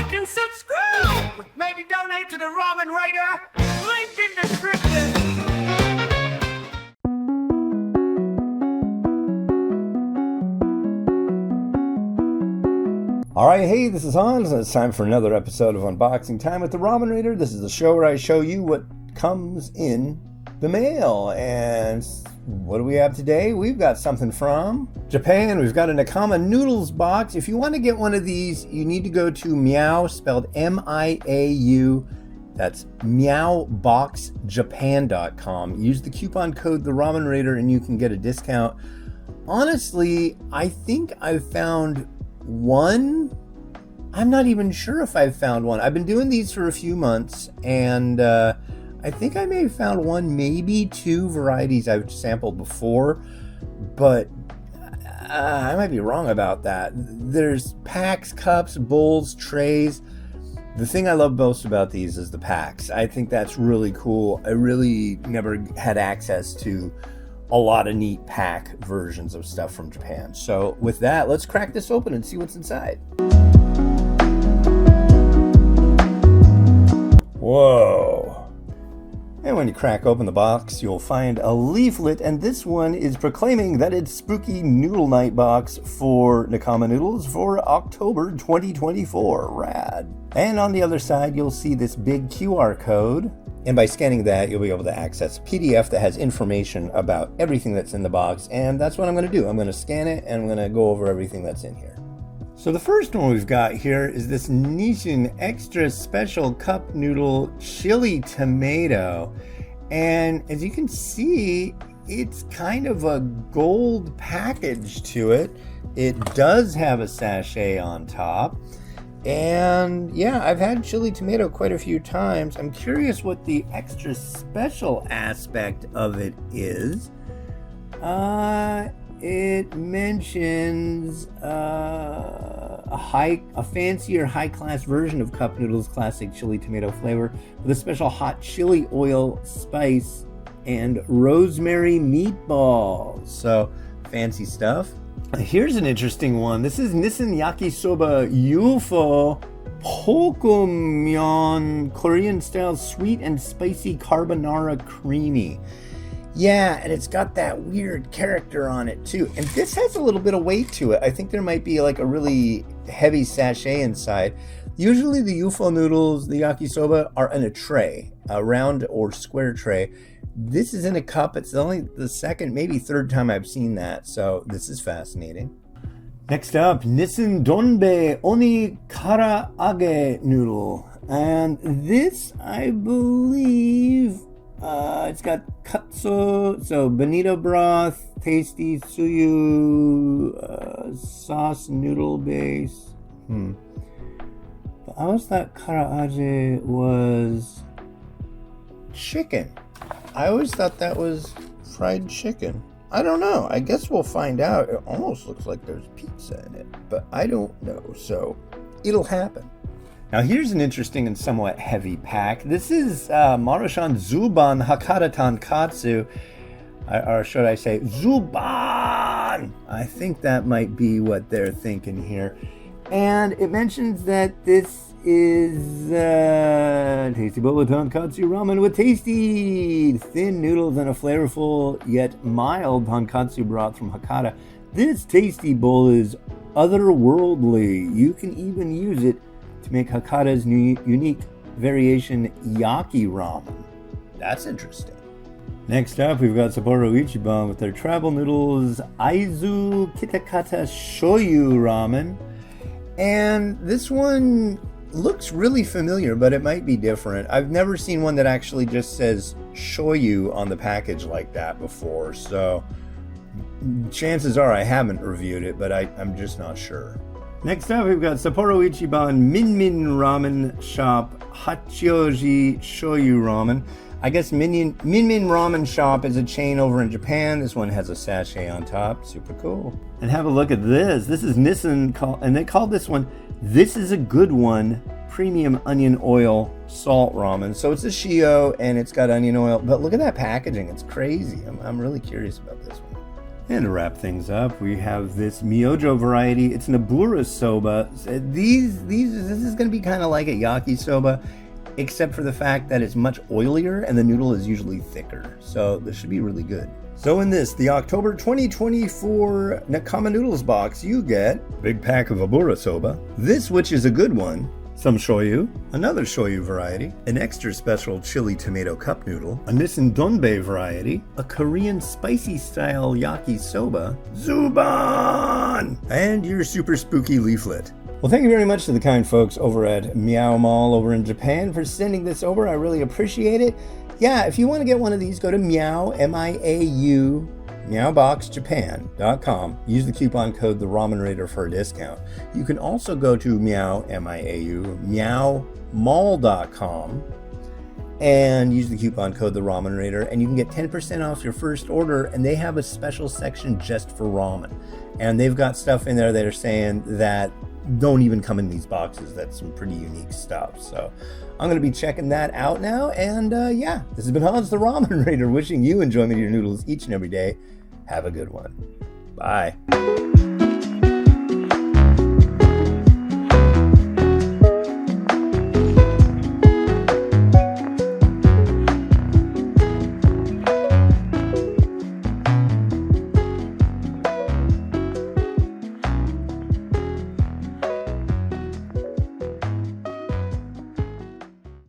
like and subscribe. Maybe donate to the Ramen Writer. Link in description. Alright, hey, this is Hans, and it's time for another episode of Unboxing Time with the Ramen Raider. This is the show where I show you what comes in the mail. And what do we have today? We've got something from Japan. We've got a Nakama Noodles box. If you want to get one of these, you need to go to Meow, spelled M-I-A-U. That's meowboxjapan.com. Use the coupon code The Ramen Raider and you can get a discount. Honestly, I think I've found one. I'm not even sure if I've found one. I've been doing these for a few months, and I think I may have found one, maybe two varieties I've sampled before, but I might be wrong about that. There's packs, cups, bowls, trays. The thing I love most about these is the packs. I think that's really cool. I really never had access to a lot of neat pack versions of stuff from Japan. So with that, let's crack this open and see what's inside. Whoa. And when you crack open the box, you'll find a leaflet, and this one is proclaiming that it's Spooky Noodle Night box for Nakama Noodles for October 2024. Rad. And on the other side, you'll see this big QR code. And by scanning that, you'll be able to access a PDF that has information about everything that's in the box. And that's what I'm going to do. I'm going to scan it and I'm going to go over everything that's in here. So the first one we've got here is this Nissin Extra Special Cup Noodle Chili Tomato. And as you can see, it's kind of a gold package to it. It does have a sachet on top. And yeah, I've had chili tomato quite a few times. I'm curious what the extra special aspect of it is. It mentions a fancier high-class version of cup noodles classic chili tomato flavor with a special hot chili oil spice and rosemary meatballs. So fancy stuff. Here's an interesting one. This is Nissin Yakisoba UFO Pokumyeon Korean style sweet and spicy carbonara creamy. Yeah, and it's got that weird character on it too. And this has a little bit of weight to it. I think there might be like a really heavy sachet inside. Usually the UFO noodles, the yakisoba, are in a tray, a round or square tray. This is in a cup. It's only the second, maybe third time I've seen that. So this is fascinating. Next up, Nissin Donbe Oni Karaage Noodle. And this, I believe, it's got katsu, so bonito broth, tasty tsuyu, sauce noodle base. But I always thought karaage was chicken. I always thought that was fried chicken. I don't know. I guess we'll find out. It almost looks like there's pizza in it, but I don't know. So it'll happen. Now here's an interesting and somewhat heavy pack. This is Marushan Zuban Hakata Tonkatsu. Or should I say Zuban? I think that might be what they're thinking here. And it mentions that this is tasty bowl of tonkatsu ramen with tasty thin noodles and a flavorful yet mild tonkatsu broth from Hakata. This tasty bowl is otherworldly. You can even use it to make Hakata's unique variation yaki ramen. That's interesting. Next up, we've got Sapporo Ichiban with their travel noodles Aizu Kitakata Shoyu ramen. And this one looks really familiar, but it might be different. I've never seen one that actually just says shoyu on the package like that before, so chances are I haven't reviewed it, but I'm just not sure. Next up, we've got Sapporo Ichiban Min Min Ramen Shop Hachioji Shoyu Ramen. I guess Min Min Ramen Shop is a chain over in Japan. This one has a sachet on top. Super cool. And have a look at this. This is Nissin, and they called this one This Is a Good One Premium Onion Oil Salt Ramen. So it's a shio and it's got onion oil, but look at that packaging. It's crazy. I'm really curious about this one. And to wrap things up, we have this Myojo variety. It's Nabura soba. This is going to be kind of like a yakisoba, except for the fact that it's much oilier and the noodle is usually thicker. So this should be really good. So in this, the October 2024 Nakama Noodles box, you get a big pack of Abura soba, this which is a good one, some shoyu, another shoyu variety, an extra special chili tomato cup noodle, a Nissen Donbei variety, a Korean spicy style yakisoba, Zuban, and your super spooky leaflet. Well, thank you very much to the kind folks over at Meow Mall over in Japan for sending this over. I really appreciate it. Yeah, if you want to get one of these, go to Meow, M-I-A-U, meowboxjapan.com. Use the coupon code TheRamenRaider for a discount. You can also go to Meow, M-I-A-U, meowmall.com and use the coupon code TheRamenRaider, and you can get 10% off your first order, and they have a special section just for ramen. And they've got stuff in there that are saying that don't even come in these boxes. That's some pretty unique stuff. So I'm going to be checking that out now. And yeah, this has been Hans the Ramen Raider, wishing you enjoyment of your noodles each and every day. Have a good one. Bye.